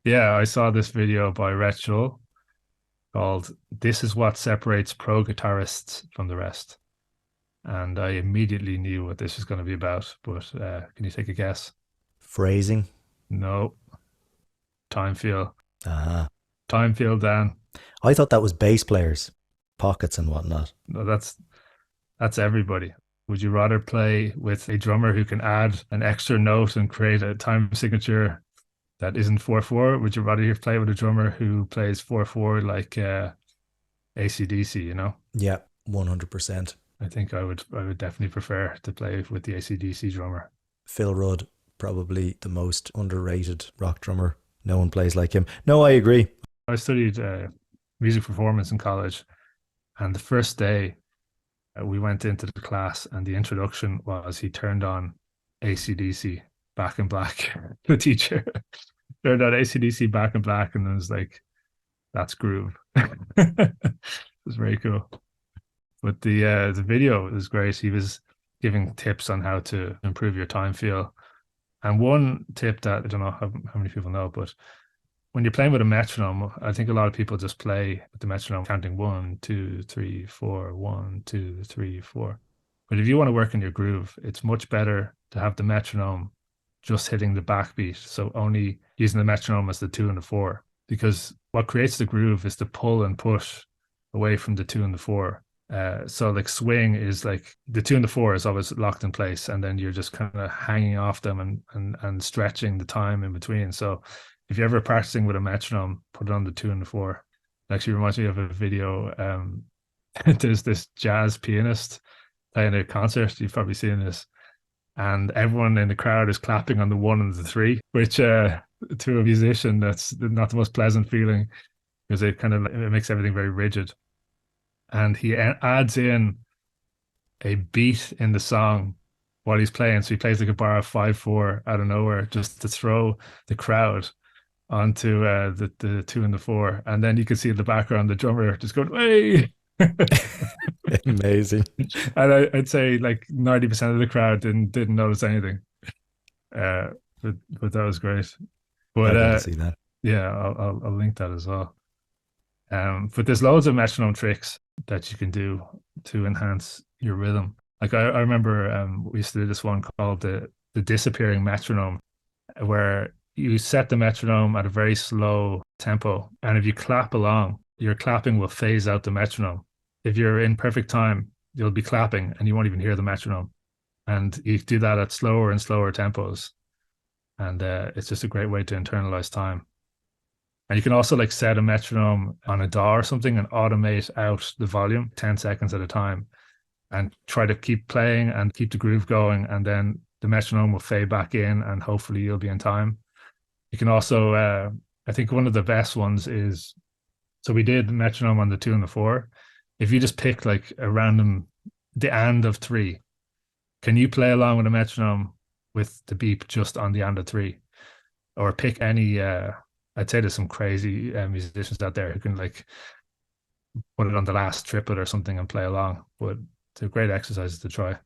Yeah, I saw this video by Rhett Shull called "This is what separates pro guitarists from the rest," and I immediately knew what this was going to be about. But can you take a guess? Phrasing. No, time feel, Uh-huh. time feel, Dan. I thought that was bass players, pockets and whatnot. No, that's everybody. Would you rather play with a drummer who can add an extra note and create a time signature that isn't 4/4? Would you rather play with a drummer who plays 4/4 like AC/DC, you know? Yeah, 100%. I think I would definitely prefer to play with the AC/DC drummer. Phil Rudd, probably the most underrated rock drummer. No one plays like him. No, I agree. I studied music performance in college, and the first day we went into the class, and the introduction was he turned on AC/DC Back in Black. The teacher turned on AC/DC Back in Black, and it was like, that's groove. It was very cool. But the video was great. He was giving tips on how to improve your time feel. And one tip that I don't know how many people know, but when you're playing with a metronome, I think a lot of people just play with the metronome counting 1, 2, 3, 4, 1, 2, 3, 4. But if you want to work in your groove, it's much better to have the metronome just hitting the backbeat. So only using the metronome as the two and the four, because what creates the groove is the pull and push away from the two and the four. So like swing is like the two and the four is always locked in place, and then you're just kind of hanging off them and stretching the time in between. So if you're ever practicing with a metronome, put it on the two and the four. It actually reminds me of a video. There's this jazz pianist playing a concert. You've probably seen this, and everyone in the crowd is clapping on the one and the three, which to a musician, that's not the most pleasant feeling because it makes everything very rigid. And he adds in a beat in the song while he's playing. So he plays like a bar of 5/4 out of nowhere just to throw the crowd onto the two and the four. And then you can see in the background the drummer just going, "Hey!" Amazing. And I'd say like 90% of the crowd didn't notice anything. Uh, but that was great. But I got to see that. yeah, I'll link that as well. But there's loads of metronome tricks that you can do to enhance your rhythm. Like I remember we used to do this one called the disappearing metronome, where you set the metronome at a very slow tempo, and if you clap along, your clapping will phase out the metronome. If you're in perfect time, you'll be clapping and you won't even hear the metronome. And you do that at slower and slower tempos, and it's just a great way to internalize time. And you can also like set a metronome on a DAW or something and automate out the volume 10 seconds at a time and try to keep playing and keep the groove going. And then the metronome will fade back in and hopefully you'll be in time. You can also, I think one of the best ones is, so we did metronome on the two and the four. If you just pick like a random, the and of three, can you play along with a metronome with the beep just on the and of three? Or pick any, I'd say there's some crazy musicians out there who can like put it on the last triplet or something and play along. But it's a great exercise to try.